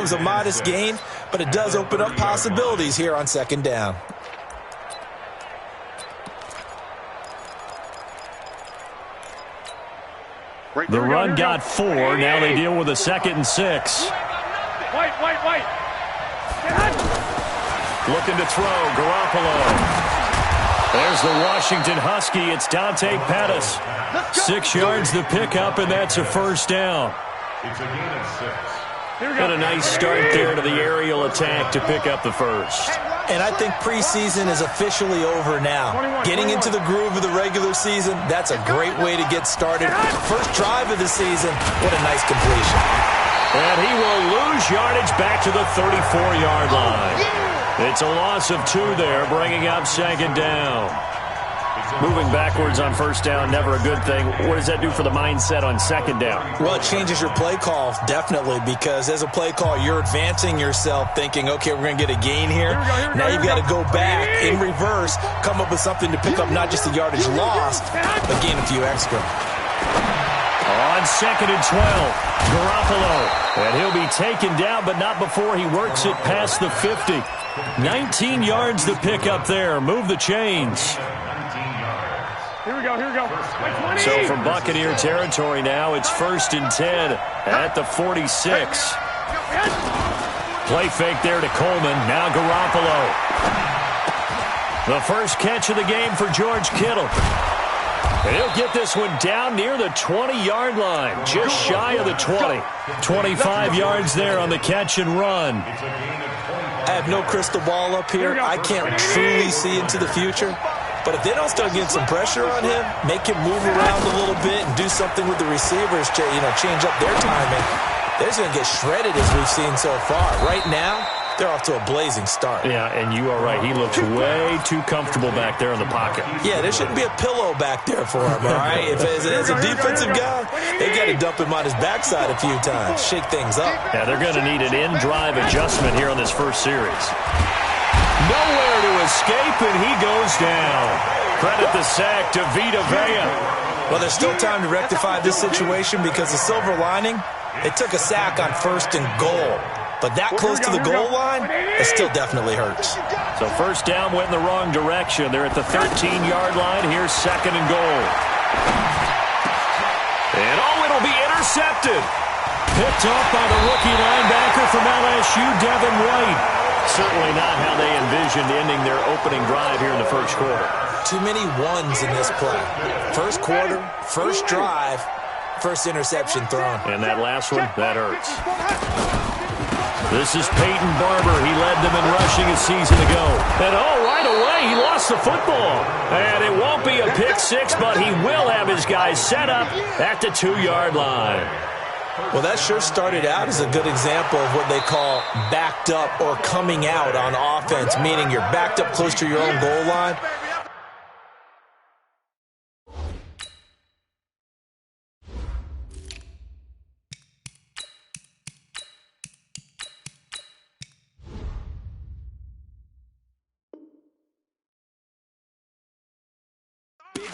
was a modest gain, but it does open up possibilities here on second down. The run got 4. Now they deal with a 2nd and 6. White. Looking to throw, Garoppolo. There's the Washington Husky. It's Dante Pettis. 6 yards the pickup, and that's a first down. It's a gain of 6. Got a nice start there to the aerial attack to pick up the first. And I think preseason is officially over now. Getting into the groove of the regular season, that's a great way to get started. First drive of the season, what a nice completion. And he will lose yardage back to the 34-yard line. It's a loss of 2 there, bringing up second down. Moving backwards on first down, never a good thing. What does that do for the mindset on second down? Well, it changes your play call, definitely, because as a play call, you're advancing yourself thinking, okay, we're going to get a gain here. Now you've got to go back in reverse, come up with something to pick up not just the yardage lost, but gain a few extra. On 2nd and 12, Garoppolo. And he'll be taken down, but not before he works it past the 50. 19 yards to pick up there. Move the chains. Here we go. So from Buccaneer territory now, it's 1st and 10 at the 46. Play fake there to Coleman. Now Garoppolo. The first catch of the game for George Kittle. And he'll get this one down near the 20-yard line, just shy of the 20. 25 yards there on the catch and run. I have no crystal ball up here. I can't truly see into the future. But if they don't start getting some pressure on him, make him move around a little bit and do something with the receivers to, change up their timing, they're just going to get shredded as we've seen so far. Right now, they're off to a blazing start. Yeah, and you are right. He looks way too comfortable back there in the pocket. Yeah, there shouldn't be a pillow back there for him, all right? If as a defensive guy, they've got to dump him on his backside a few times, shake things up. Yeah, they're going to need an in-drive adjustment here on this first series. Nowhere to escape, and he goes down. Credit the sack to Vita Vea. Well, there's still time to rectify this situation because the silver lining, they took a sack on 1st and goal. But that close to the goal line, it still definitely hurts. So first down went in the wrong direction. They're at the 13-yard line. Here's 2nd and goal. And it'll be intercepted. Picked off by the rookie linebacker from LSU, Devin White. Certainly not how they envisioned ending their opening drive here in the first quarter. Too many ones in this play. First quarter, first drive, first interception thrown. And that last one, that hurts. This is Peyton Barber. He led them in rushing a season ago. And right away, he lost the football. And it won't be a pick six, but he will have his guys set up at the 2-yard line. Well, that sure started out as a good example of what they call backed up or coming out on offense, meaning you're backed up close to your own goal line.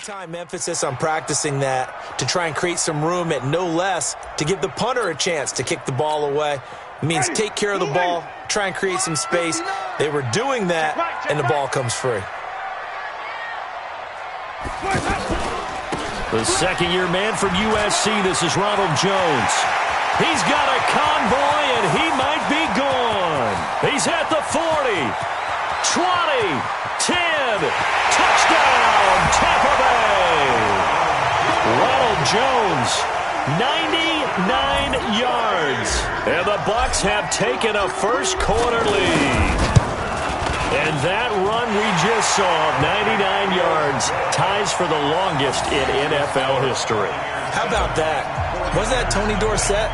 Time emphasis on practicing that to try and create some room at no less to give the punter a chance to kick the ball away. It means take care of the ball, try and create some space. They were doing that, and the ball comes free. The second-year man from USC, this is Ronald Jones. He's got a convoy, and he might be gone. He's at the 40, 20, 10, touchdown, Tampa Bay. Ronald Jones, 99 yards. And the Bucs have taken a first quarter lead. And that run we just saw, 99 yards, ties for the longest in NFL history. How about that? Was that Tony Dorsett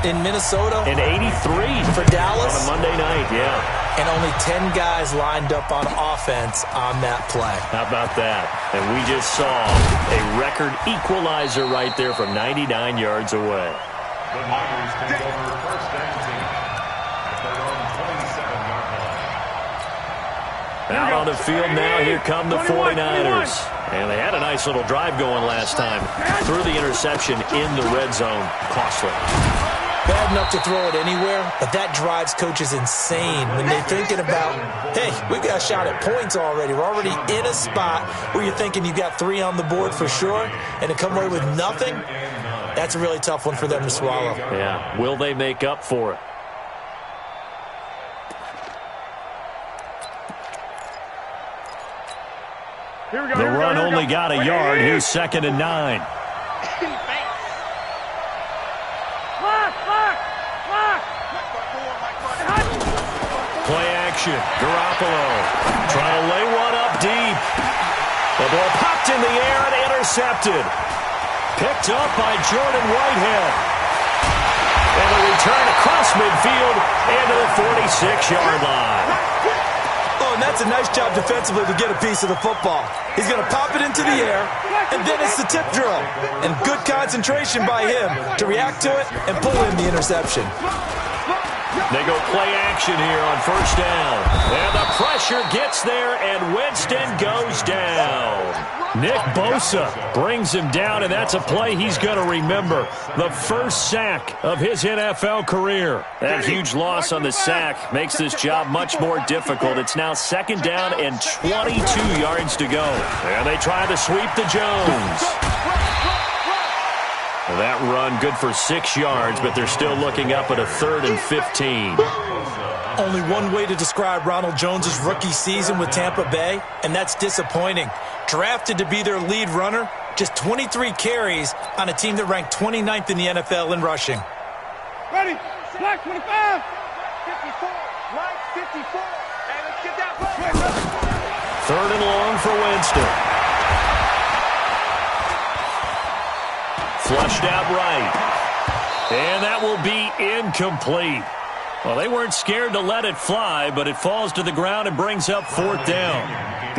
in Minnesota? In 83. For Dallas? On a Monday night, yeah. And only 10 guys lined up on offense on that play. How about that? And we just saw a record equalizer right there from 99 yards away. The Niners take over first and 10 at their own 27-yard line. Out on the field now, here come the 49ers. And they had a nice little drive going last time. Threw the interception in the red zone. Costly. bad enough to throw it anywhere, but that drives coaches insane when they're thinking about, hey, we've got a shot at points already. We're already in a spot where you're thinking you've got 3 on the board for sure, and to come away with nothing, that's a really tough one for them to swallow. Yeah, will they make up for it? The run only got a yard. Here's 2nd and 9. Play action. Garoppolo trying to lay one up deep. The ball popped in the air and intercepted. Picked up by Jordan Whitehead. And a return across midfield into the 46-yard line. Oh, and that's a nice job defensively to get a piece of the football. He's going to pop it into the air, and then it's the tip drill. And good concentration by him to react to it and pull in the interception. They go play action here on 1st down. And the pressure gets there, and Winston goes down. Nick Bosa brings him down, and that's a play he's going to remember. The first sack of his NFL career. That huge loss on the sack makes this job much more difficult. It's now 2nd down and 22 yards to go. And they try to sweep to Jones. That run good for 6 yards, but they're still looking up at a 3rd and 15. Only one way to describe Ronald Jones' rookie season with Tampa Bay, and that's disappointing. Drafted to be their lead runner, just 23 carries on a team that ranked 29th in the NFL in rushing. Ready, black 25, 54, right 54, and let's get that play. 3rd and long for Winston. Flushed out right. And that will be incomplete. Well, they weren't scared to let it fly, but it falls to the ground and brings up 4th down.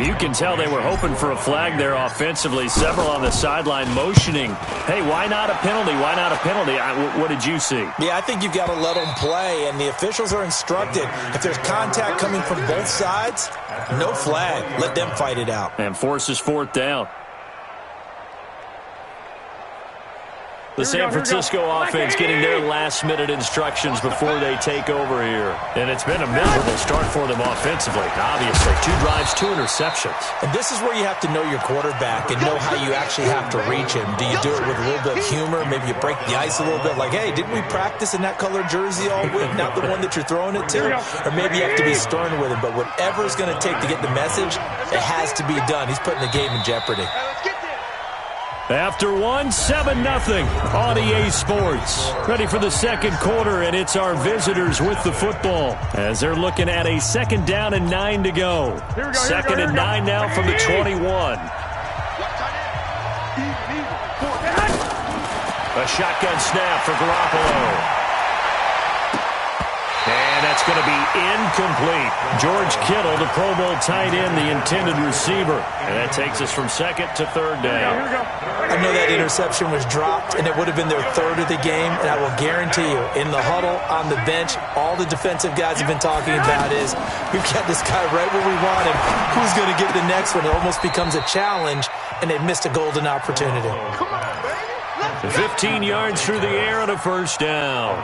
You can tell they were hoping for a flag there offensively. Several on the sideline motioning, hey, why not a penalty? Why not a penalty? What did you see? Yeah, I think you've got to let them play, and the officials are instructed. If there's contact coming from both sides, no flag. Let them fight it out. And forces 4th down. The San Francisco offense getting their last-minute instructions before they take over here. And it's been a miserable start for them offensively, obviously. 2 drives, 2 interceptions. And this is where you have to know your quarterback and know how you actually have to reach him. Do you do it with a little bit of humor? Maybe you break the ice a little bit. Like, hey, didn't we practice in that color jersey all week? Not the one that you're throwing it to? Or maybe you have to be stern with him. But whatever it's going to take to get the message, it has to be done. He's putting the game in jeopardy. After 7-0 on EA Sports. Ready for the 2nd quarter, and it's our visitors with the football as they're looking at a 2nd down and 9 to go. 2nd and 9 now from the 21. A shotgun snap for Garoppolo. And that's going to be incomplete. George Kittle, the Pro Bowl tight end, the intended receiver. And that takes us from 2nd to 3rd down. I know that interception was dropped, and it would have been their 3rd of the game. And I will guarantee you, in the huddle, on the bench, all the defensive guys have been talking about is, we've got this guy right where we want him. Who's going to get the next one? It almost becomes a challenge, and they missed a golden opportunity. 15 yards through the air and a 1st down.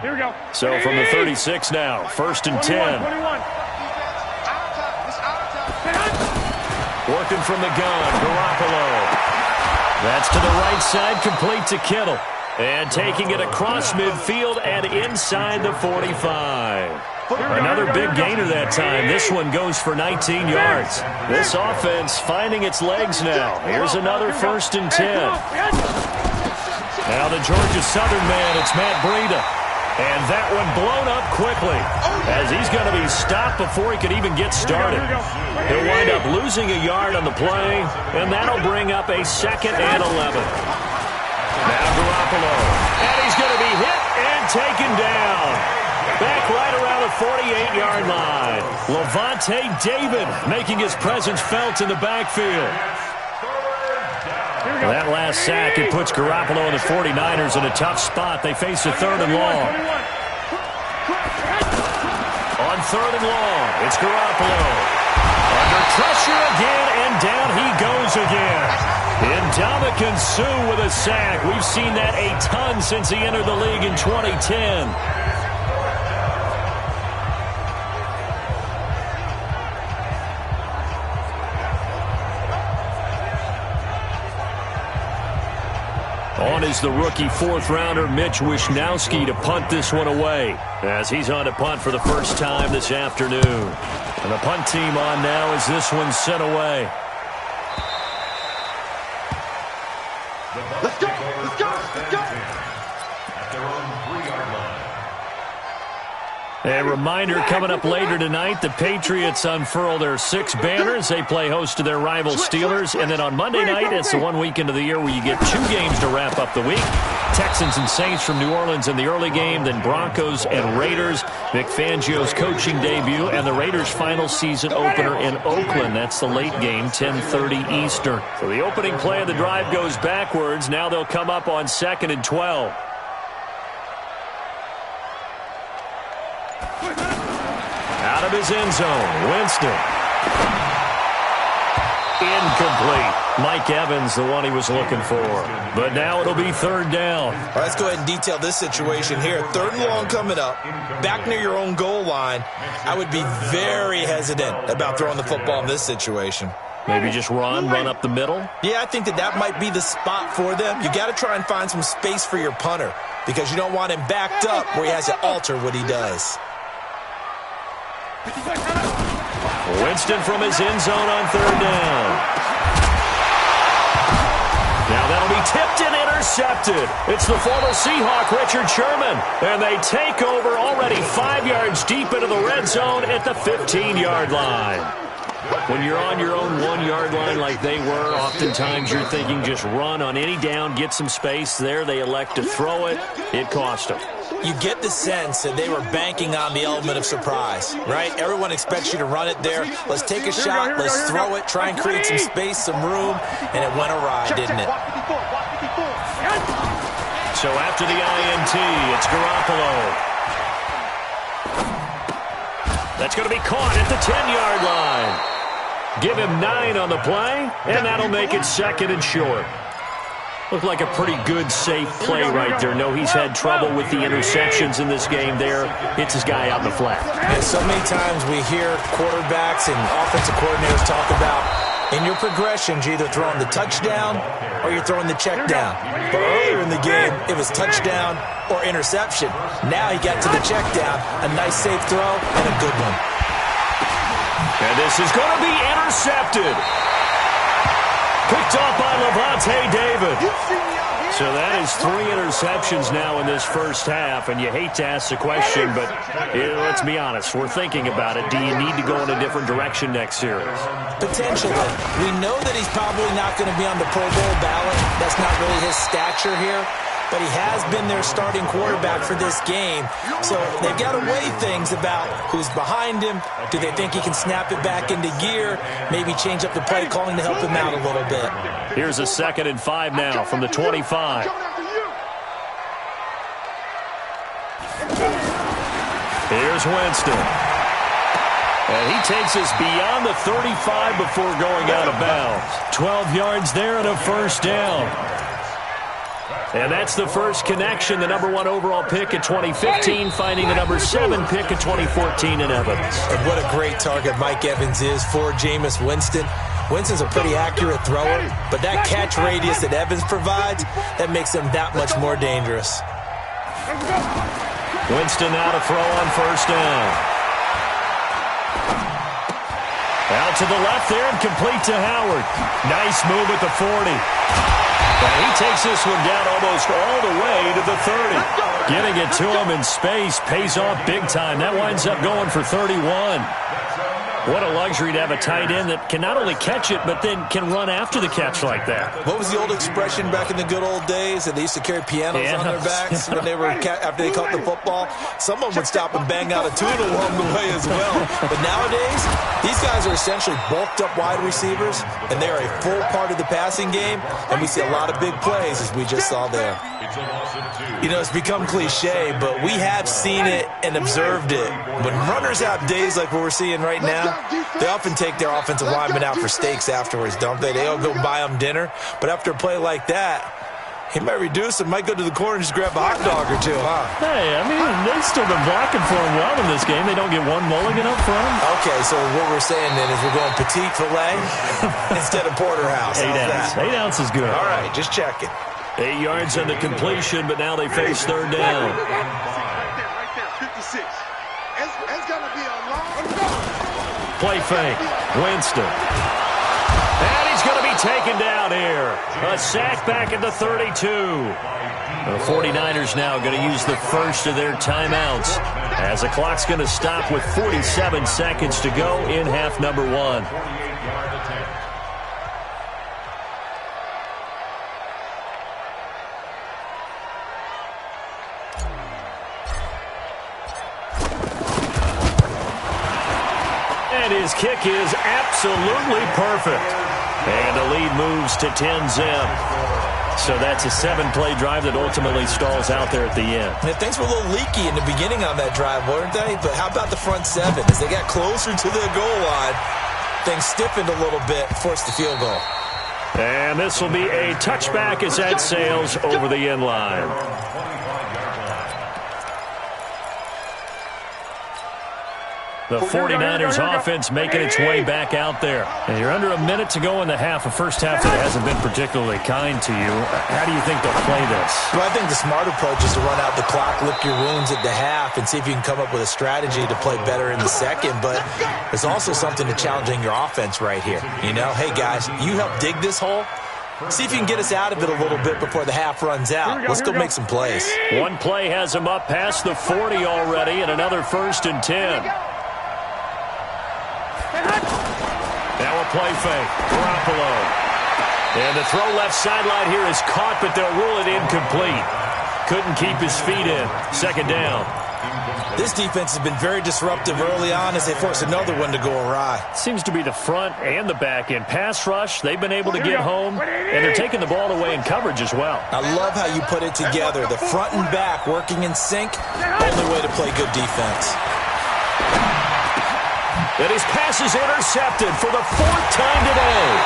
Here we go. So from the 36 now, 1st and 10. 21. Working from the gun, Garoppolo. That's to the right side, complete to Kittle. And taking it across midfield and inside the 45. Another big gainer that time. This one goes for 19 yards. This offense finding its legs now. Here's another 1st and 10. Now the Georgia Southern man, it's Matt Breida. And that one blown up quickly as he's going to be stopped before he could even get started. He'll wind up losing a yard on the play, and that'll bring up a 2nd and 11. Now Garoppolo. And he's going to be hit and taken down. Back right around the 48-yard line. Levante David making his presence felt in the backfield. That last sack, it puts Garoppolo and the 49ers in a tough spot. They face a 3rd and long. On 3rd and long, it's Garoppolo. Under pressure again, and down he goes again. Ndamukong Suh with a sack. We've seen that a ton since he entered the league in 2010. On is the rookie fourth-rounder Mitch Wishnowsky to punt this one away, as he's on to punt for the first time this afternoon. And the punt team on now as this one's sent away. Let's go! Let's go! Let's go! At their own 3-yard line. A reminder coming up later tonight, the Patriots unfurl their 6 banners. They play host to their rival Steelers. And then on Monday night, it's the one weekend of the year where you get 2 games to wrap up the week. Texans and Saints from New Orleans in the early game, then Broncos and Raiders. Vic Fangio's coaching debut, and the Raiders' final season opener in Oakland. That's the late game, 10:30 Eastern. So the opening play of the drive goes backwards. Now they'll come up on 2nd and 12. Out of his end zone, Winston. Incomplete. Mike Evans, the one he was looking for. But now it'll be 3rd down. All right, let's go ahead and detail this situation here. 3rd and long coming up, back near your own goal line. I would be very hesitant about throwing the football in this situation. Maybe just run up the middle? Yeah, I think that might be the spot for them. You got to try and find some space for your punter because you don't want him backed up where he has to alter what he does. Winston from his end zone on 3rd down. Now that'll be tipped and intercepted. It's the former Seahawk, Richard Sherman. And they take over already 5 yards deep into the red zone at the 15-yard line. When you're on your own 1-yard line like they were, oftentimes you're thinking just run on any down, get some space. There they elect to throw it. It cost them. You get the sense that they were banking on the element of surprise, right? Everyone expects you to run it there. Let's take a shot. Let's throw it. Try and create some space, some room. And it went awry, didn't it? So after the INT, it's Garoppolo. That's going to be caught at the 10-yard line. Give him 9 on the play, and that'll make it 2nd and short. Looked like a pretty good, safe play right there. No, he's had trouble with the interceptions in this game there. Hits his guy out in the flat. And so many times we hear quarterbacks and offensive coordinators talk about in your progressions, you're either throwing the touchdown or you're throwing the check down. But earlier in the game, it was touchdown or interception. Now he got to the check down. A nice, safe throw and a good one. And this is going to be intercepted. Picked off by Levante David. So that is 3 interceptions now in this first half, and you hate to ask the question, but let's be honest, we're thinking about it. Do you need to go in a different direction next series? Potentially. We know that he's probably not going to be on the Pro Bowl ballot. That's not really his stature here. But he has been their starting quarterback for this game. So they've got to weigh things about who's behind him. Do they think he can snap it back into gear? Maybe change up the play calling to help him out a little bit. Here's a 2nd and 5 now from the 25. Here's Winston. And he takes us beyond the 35 before going out of bounds. 12 yards there and a 1st down. And that's the first connection, the number 1 overall pick in 2015, finding the number 7 pick in 2014 in Evans. And what a great target Mike Evans is for Jameis Winston. Winston's a pretty accurate thrower, but that catch radius that Evans provides, that makes him that much more dangerous. Winston now to throw on 1st down. Out to the left there and complete to Howard. Nice move at the 40. And he takes this one down almost all the way to the 30. Getting it to him in space pays off big time. That winds up going for 31. What a luxury to have a tight end that can not only catch it, but then can run after the catch like that. What was the old expression back in the good old days that they used to carry pianos on their backs when they were after they caught the football? Someone would stop and bang out a tune along the way as well. But nowadays, these guys are essentially bulked up wide receivers, and they're a full part of the passing game, and we see a lot of big plays as we just saw there. You know, it's become cliche, but we have seen it and observed it. When runners have days like what we're seeing right now, They often take their offensive linemen out for steaks afterwards, don't they? They'll go buy them dinner. But after a play like that, he might reduce and might go to the corner and just grab a hot dog or two, huh? Hey, I mean, they've still been blocking for him well in this game. They don't get one mulligan up front. Okay, so what we're saying then is we're going petite filet instead of porterhouse. 8 ounce. 8 ounce is good. All right, just checking. 8 yards on the completion, but now they face third down. Right there, 56. It's going to be a long Play fake. Winston. And he's going to be taken down here. A sack back at the 32. The 49ers now going to use the first of their timeouts as the clock's going to stop with 47 seconds to go in half number 1. And his kick is absolutely perfect. And the lead moves to 10-zip. So that's a 7-play drive that ultimately stalls out there at the end. Yeah, things were a little leaky in the beginning on that drive, weren't they? But how about the front 7? As they got closer to the goal line, things stiffened a little bit, forced the field goal. And this will be a touchback as that sails over the end line. The 49ers offense making its way back out there. And you're under a minute to go in the half, a first half that hasn't been particularly kind to you. How do you think they'll play this? Well, I think the smart approach is to run out the clock, lick your wounds at the half, and see if you can come up with a strategy to play better in the second. But there's also something to challenging your offense right here. You know, hey, guys, you help dig this hole. See if you can get us out of it a little bit before the half runs out. Let's go make some plays. One play has them up past the 40 already, and another 1st and 10. Now a play fake. Garoppolo. And the throw left sideline here is caught, but they'll rule it incomplete. Couldn't keep his feet in. 2nd down. This defense has been very disruptive early on as they force another one to go awry. Seems to be the front and the back end. Pass rush, they've been able to get home, and they're taking the ball away in coverage as well. I love how you put it together. The front and back working in sync. Only way to play good defense. And his pass is intercepted for the 4th time today.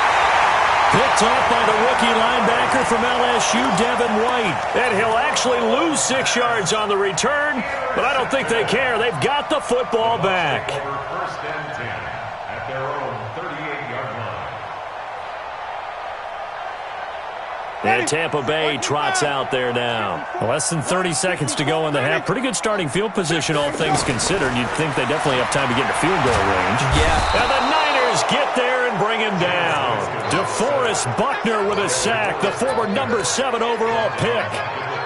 Picked off by the rookie linebacker from LSU, Devin White. And he'll actually lose 6 yards on the return, but I don't think they care. They've got the football back. 1st and 10 at their own 38-yard line. And Tampa Bay trots out there now. Less than 30 seconds to go in the half. Pretty good starting field position, all things considered. You'd think they definitely have time to get into field goal range. Yeah. And the Niners get there and bring him down. DeForest Buckner with a sack, the former number 7 overall pick.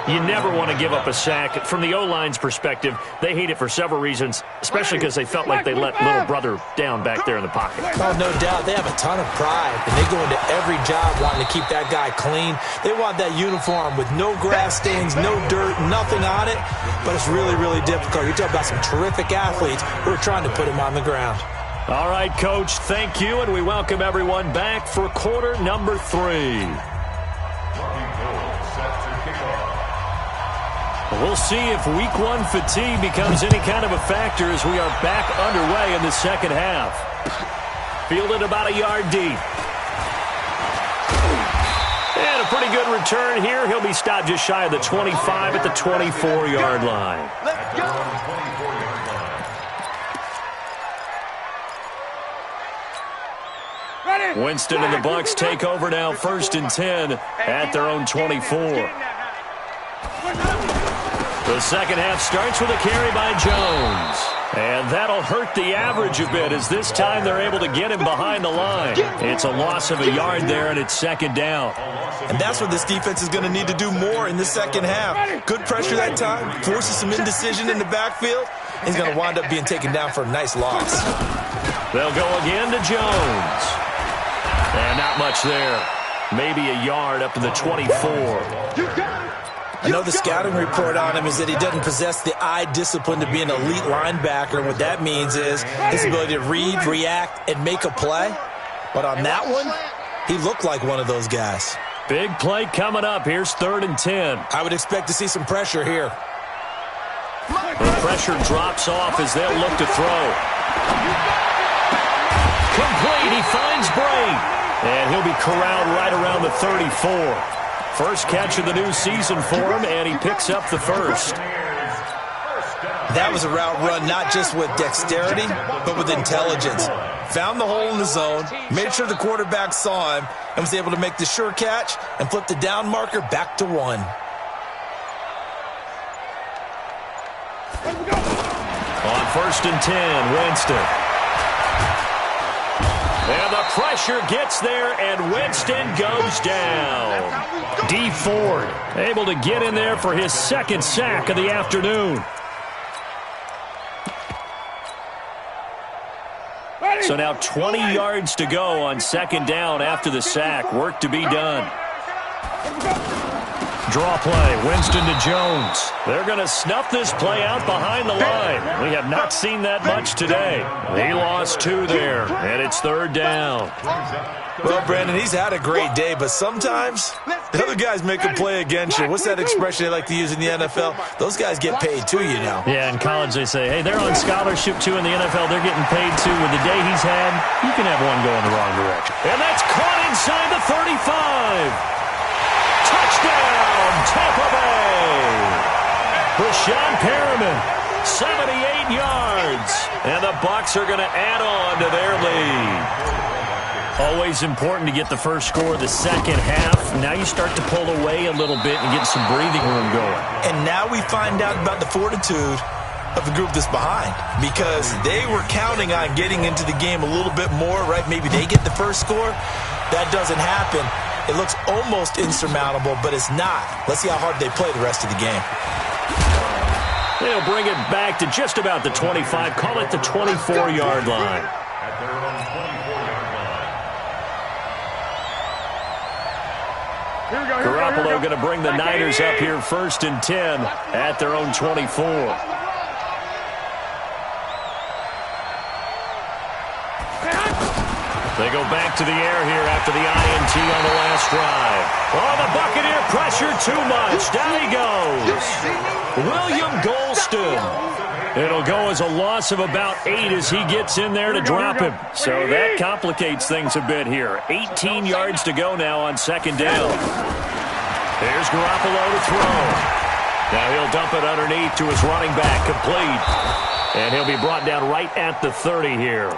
You never want to give up a sack. From the O-line's perspective, they hate it for several reasons, especially because they felt like they let little brother down back there in the pocket. Oh, no doubt. They have a ton of pride, and they go into every job wanting to keep that guy clean. They want that uniform with no grass stains, no dirt, nothing on it, but it's really, really difficult. You're talking about some terrific athletes who are trying to put him on the ground. All right, Coach, thank you, and we welcome everyone back for quarter number 3. We'll see if week 1 fatigue becomes any kind of a factor as we are back underway in the second half. Fielded about a yard deep. And a pretty good return here. He'll be stopped just shy of the 25 at the 24-yard line. Let's go. Winston and the Bucs take over now, 1st and 10 at their own 24. The second half starts with a carry by Jones. And that'll hurt the average a bit as this time they're able to get him behind the line. It's a loss of a yard there, and it's 2nd down. And that's what this defense is going to need to do more in the second half. Good pressure that time, forces some indecision in the backfield. He's going to wind up being taken down for a nice loss. They'll go again to Jones. And not much there. Maybe a yard up to the 24. I know the scouting report on him is that he doesn't possess the eye discipline to be an elite linebacker. And what that means is his ability to read, react, and make a play. But on that one, he looked like one of those guys. Big play coming up. Here's 3rd and 10. I would expect to see some pressure here. The pressure drops off as they'll look to throw. Complete. He finds Bray. And he'll be corralled right around the 34. First catch of the new season for him, and he picks up the first. That was a route run not just with dexterity, but with intelligence. Found the hole in the zone, made sure the quarterback saw him, and was able to make the sure catch and flip the down marker back to 1. On 1st and 10, Winston. And the pressure gets there, and Winston goes down. D. Ford able to get in there for his second sack of the afternoon. So now 20 yards to go on 2nd down after the sack. Work to be done. Draw play, Winston to Jones. They're going to snuff this play out behind the line. We have not seen that much today. He lost 2 there, and it's 3rd down. Well, Brandon, he's had a great day, but sometimes the other guys make a play against you. What's that expression they like to use in the NFL? Those guys get paid too, you know. Yeah, in college they say, hey, they're on scholarship too. In the NFL, they're getting paid too. With the day he's had, you can have one going the wrong direction. And that's caught inside the 35. Touchdown, Tampa Bay. Rashawn Perriman, 78 yards. And the Bucs are going to add on to their lead. Always important to get the first score of the second half. Now you start to pull away a little bit and get some breathing room going. And now we find out about the fortitude of the group that's behind, because they were counting on getting into the game a little bit more, right? Maybe they get the first score. That doesn't happen. It looks almost insurmountable, but it's not. Let's see how hard they play the rest of the game. They'll bring it back to just about the 25. Call it the 24-yard line. At their own 24-yard line. Garoppolo going to bring the Niners up here 1st and 10 at their own 24. They go back to the air here after the INT on the last drive. Oh, the Buccaneer pressure too much. Down he goes. William Golston. It'll go as a loss of about 8 as he gets in there to drop him. So that complicates things a bit here. 18 yards to go now on 2nd down. There's Garoppolo to throw. Now he'll dump it underneath to his running back, complete. And he'll be brought down right at the 30 here.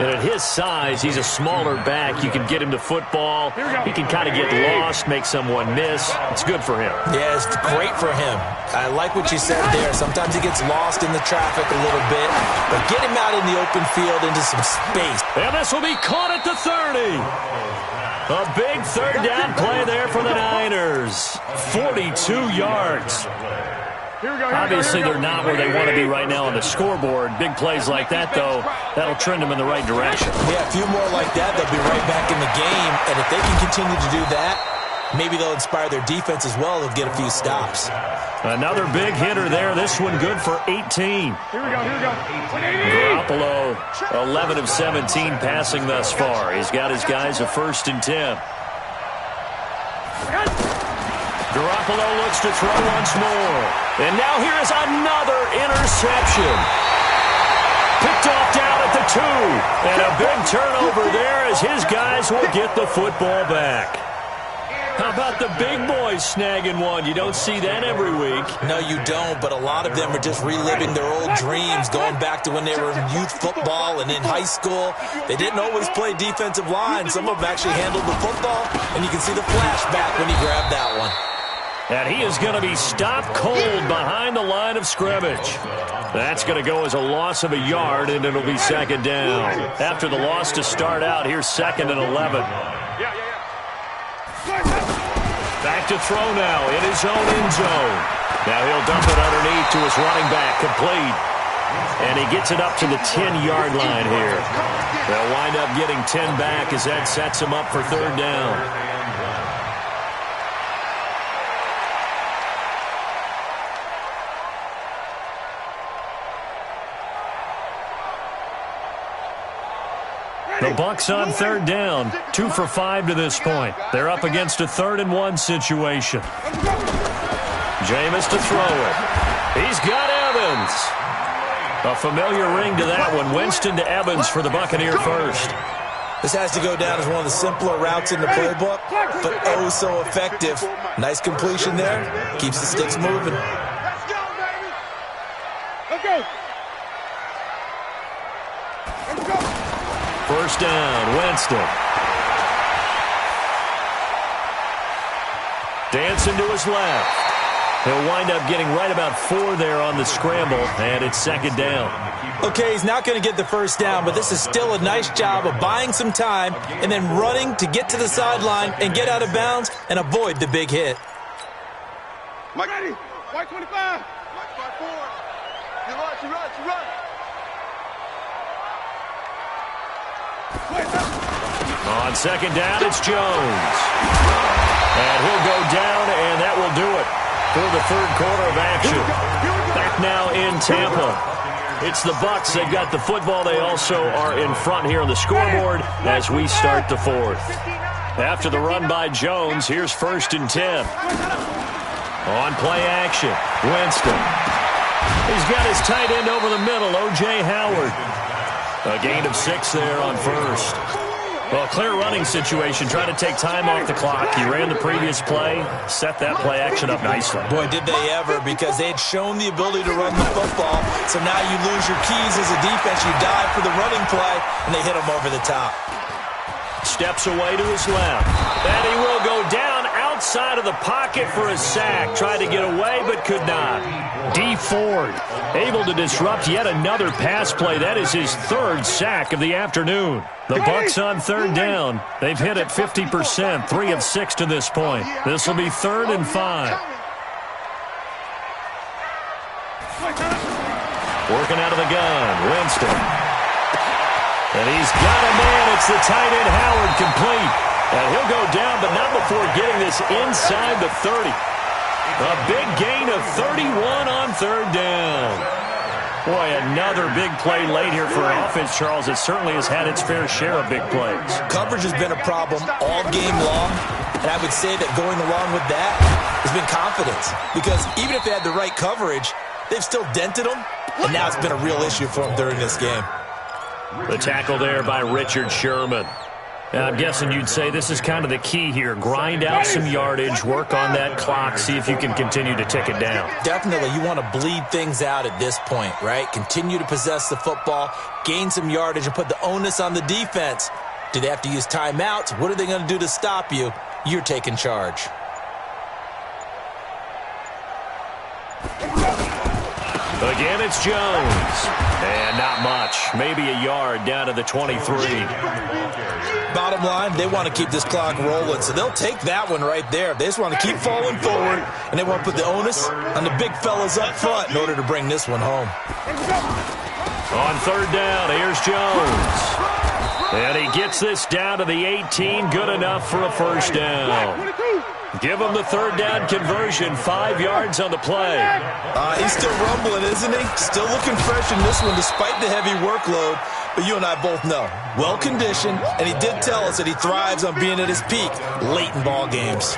And at his size, he's a smaller back. You can get him to football. He can kind of get lost, make someone miss. It's good for him. Yeah, it's great for him. I like what you said there. Sometimes he gets lost in the traffic a little bit, but get him out in the open field into some space. And this will be caught at the 30. A big 3rd down play there for the Niners. 42 yards. Obviously, they're not where they want to be right now on the scoreboard. Big plays like that, though, that'll trend them in the right direction. Yeah, a few more like that, they'll be right back in the game. And if they can continue to do that, maybe they'll inspire their defense as well. They'll get a few stops. Another big hitter there. This one good for 18. Here we go. Garoppolo, 11 of 17 passing thus far. He's got his guys a 1st and 10. Garoppolo looks to throw once more. And now here is another interception. Picked off down at the 2. And a big turnover there as his guys will get the football back. How about the big boys snagging one? You don't see that every week. No, you don't, but a lot of them are just reliving their old dreams, going back to when they were in youth football and in high school. They didn't always play defensive line. Some of them actually handled the football, and you can see the flashback when he grabbed that one. And he is going to be stopped cold behind the line of scrimmage. That's going to go as a loss of a yard, and it'll be 2nd down. After the loss to start out, here's 2nd and 11. Back to throw now in his own end zone. Now he'll dump it underneath to his running back, complete. And he gets it up to the 10-yard line here. They'll wind up getting 10 back as that sets him up for 3rd down. The Bucs on 3rd down, 2 for 5 to this point. They're up against a 3rd and 1 situation. Jameis to throw it. He's got Evans. A familiar ring to that one. Winston to Evans for the Buccaneer first. This has to go down as one of the simpler routes in the playbook, but oh so effective. Nice completion there. Keeps the sticks moving. Let's go, baby. Let's go. Let's go. First down, Winston. Dancing to his left. He'll wind up getting right about 4 there on the scramble, and it's second down. Okay, he's not going to get the first down, but this is still a nice job of buying some time and then running to get to the sideline and get out of bounds and avoid the big hit. Mike, ready. White 25. White 54. She run. On second down, it's Jones. And he'll go down, and that will do it for the third quarter of action. Back now in Tampa. It's the Bucs. They've got the football. They also are in front here on the scoreboard as we start the fourth. After the run by Jones, here's 1st and 10. On play action, Winston. He's got his tight end over the middle, O.J. Howard. A gain of 6 there on first. Well, clear running situation, trying to take time off the clock. He ran the previous play, set that play action up nicely. Boy, did they ever, because they had shown the ability to run the football. So now you lose your keys as a defense. You dive for the running play, and they hit him over the top. Steps away to his left. And he will go down outside of the pocket for a sack. Tried to get away, but could not. D. Ford able to disrupt yet another pass play. That is his 3rd sack of the afternoon. The Bucs on 3rd down. They've hit it 50%, 3 of 6 to this point. This will be 3rd and 5. Working out of the gun, Winston. And he's got a man. It's the tight end, Howard, complete. And he'll go down, but not before getting this inside the 30. A big gain of 31 on 3rd down. Boy, another big play late here for an offense, Charles. It certainly has had its fair share of big plays. Coverage has been a problem all game long, and I would say that going along with that has been confidence. Because even if they had the right coverage, they've still dented them, and now it's been a real issue for them during this game. The tackle there by Richard Sherman. And I'm guessing you'd say this is kind of the key here. Grind out some yardage, work on that clock, see if you can continue to tick it down. Definitely, you want to bleed things out at this point, right? Continue to possess the football, gain some yardage, and put the onus on the defense. Do they have to use timeouts? What are they going to do to stop you? You're taking charge. Again, it's Jones. And not much. Maybe a yard down to the 23. Bottom line, they want to keep this clock rolling, so they'll take that one right there. They just want to keep falling forward, and they want to put the onus on the big fellas up front in order to bring this one home. On 3rd down, here's Jones. And he gets this down to the 18. Good enough for a first down. Give him the 3rd down conversion. 5 yards on the play. He's still rumbling, isn't he? Still looking fresh in this one despite the heavy workload. But you and I both know, well-conditioned, and he did tell us that he thrives on being at his peak late in ball games.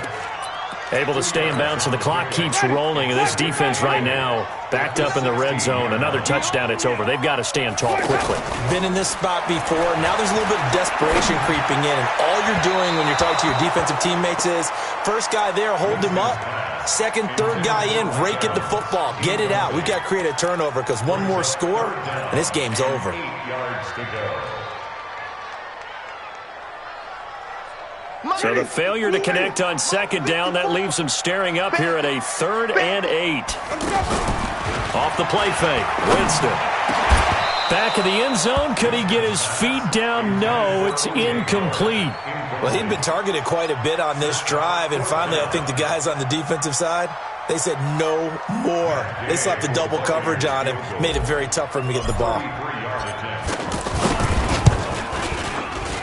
Able to stay in bounds, so the clock keeps rolling. And this defense right now backed up in the red zone. Another touchdown, it's over. They've got to stand tall quickly. Been in this spot before. Now there's a little bit of desperation creeping in. And all you're doing when you're talking to your defensive teammates is, first guy there, hold him up. Second, third guy in, rake at the football. Get it out. We've got to create a turnover because one more score, and this game's over. 8 yards to go. So the failure to connect on 2nd down, that leaves them staring up here at a 3rd and 8. Off the play fake, Winston. Back of the end zone, could he get his feet down? No, it's incomplete. Well, he'd been targeted quite a bit on this drive, and finally I think the guys on the defensive side, they said no more. They slapped the double coverage on him, made it very tough for him to get the ball.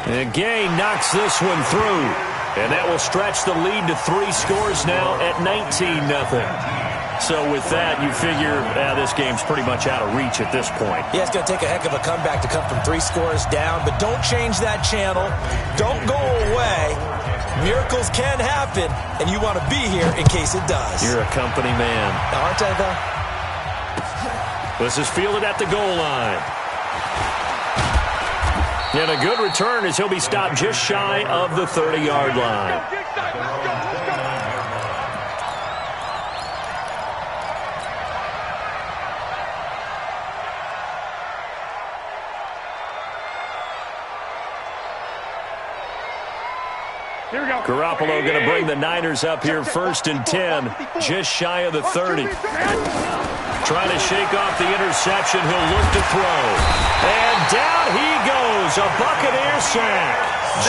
And Gay knocks this one through. And that will stretch the lead to 3 scores now at 19-0. So with that, you figure this game's pretty much out of reach at this point. Yeah, it's going to take a heck of a comeback to come from 3 scores down. But don't change that channel. Don't go away. Miracles can happen, and you want to be here in case it does. You're a company man. Aren't I, though? This is fielded at the goal line. And a good return as he'll be stopped just shy of the 30-yard line. Here we go. Garoppolo going to bring the Niners up here 1st and 10, just shy of the 30. Trying to shake off the interception. He'll look to throw. And down he goes. A Buccaneer sack.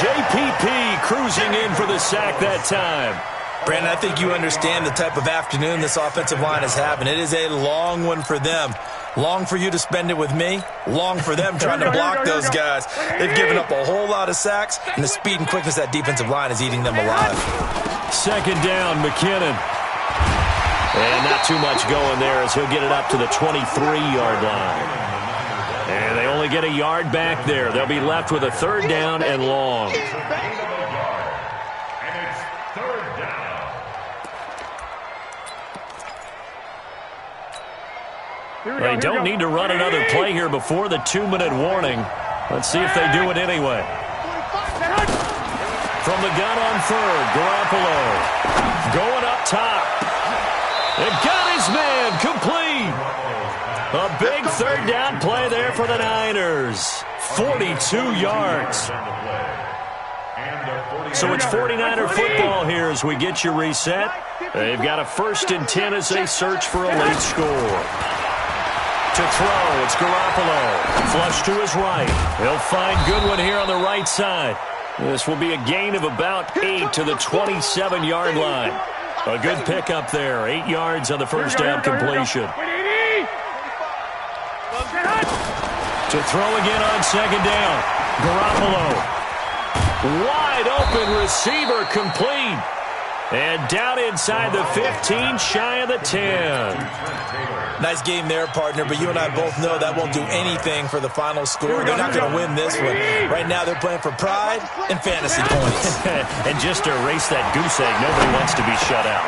JPP cruising in for the sack that time. Brandon, I think you understand the type of afternoon this offensive line is having. It is a long one for them. Long for you to spend it with me. Long for them trying to block those guys. They've given up a whole lot of sacks, and the speed and quickness of that defensive line is eating them alive. 2nd down, McKinnon. And not too much going there as he'll get it up to the 23-yard line. And they only get a yard back there. They'll be left with a 3rd down and long. They don't need to run another play here before the 2-minute warning. Let's see if they do it anyway. From the gun on 3rd, Garoppolo going up top. And got his man complete. A big 3rd down play there for the Niners. 42 yards. So it's 49er football here as we get you reset. They've got a 1st and 10 as they search for a late score. To throw, it's Garoppolo. Flush to his right. He'll find Goodwin here on the right side. This will be a gain of about 8 to the 27-yard line. A good pickup there. 8 yards on the 1st down completion. To throw again on 2nd down. Garoppolo. Wide open receiver complete. And down inside the 15, shy of the 10. Nice game there, partner, but you and I both know that won't do anything for the final score. They're not going to win this one. Right now, they're playing for pride and fantasy points. And just to erase that goose egg, nobody wants to be shut out.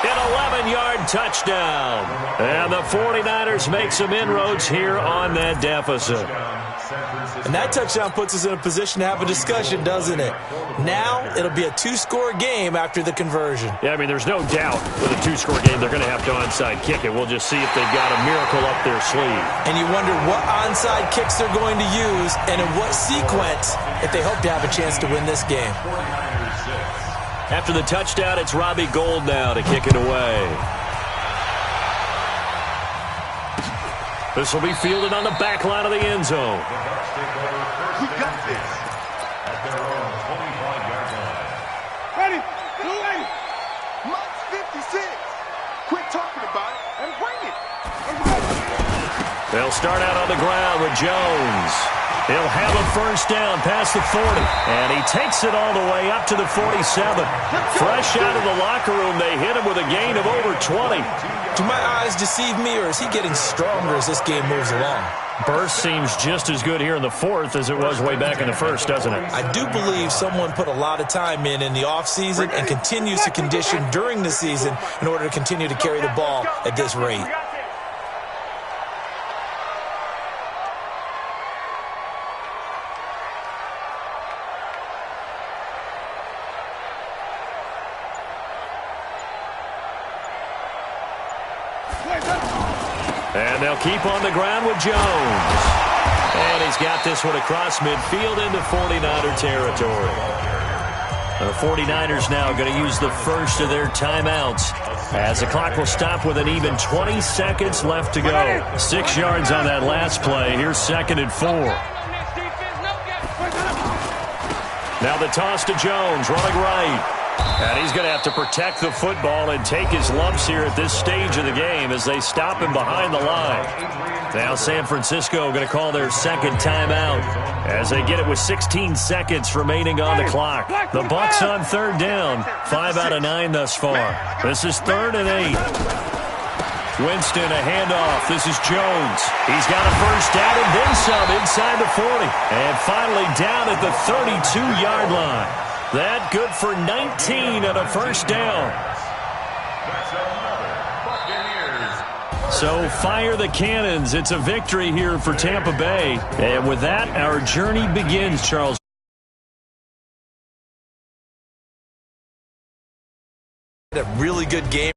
An 11-yard touchdown. And the 49ers make some inroads here on that deficit. And that touchdown puts us in a position to have a discussion, doesn't it? Now, it'll be a 2-score game after the conversion. Yeah, I mean, there's no doubt with a 2-score game, they're going to have to onside kick it. We'll just see if they've got a miracle up their sleeve. And you wonder what onside kicks they're going to use and in what sequence if they hope to have a chance to win this game. After the touchdown, it's Robbie Gould now to kick it away. This will be fielded on the back line of the end zone. We got this. At their own 25-yard line. Ready? Ready? Mike's 56. Quit talking about it and bring it. They'll start out on the ground with Jones. He'll have a 1st down past the 40. And he takes it all the way up to the 47. Fresh out of the locker room, they hit him with a gain of over 20. Do my eyes deceive me, or is he getting stronger as this game moves along? Burst seems just as good here in the 4th as it was way back in the 1st, doesn't it? I do believe someone put a lot of time in the offseason and continues to condition during the season in order to continue to carry the ball at this rate. And they'll keep on the ground with Jones. And he's got this one across midfield into 49er territory. The 49ers now going to use the first of their timeouts as the clock will stop with an even 20 seconds left to go. 6 yards on that last play. Here's 2nd and 4. Now the toss to Jones, running right. And he's going to have to protect the football and take his lumps here at this stage of the game as they stop him behind the line. Now San Francisco going to call their 2nd timeout as they get it with 16 seconds remaining on the clock. The Bucs on 3rd down, 5 out of 9 thus far. This is 3rd and 8. Winston, a handoff. This is Jones. He's got a 1st down and then some inside the 40. And finally down at the 32-yard line. That good for 19 and a 1st down. That's another Buccaneers. So fire the cannons. It's a victory here for Tampa Bay. And with that, our journey begins, Charles. A really good game.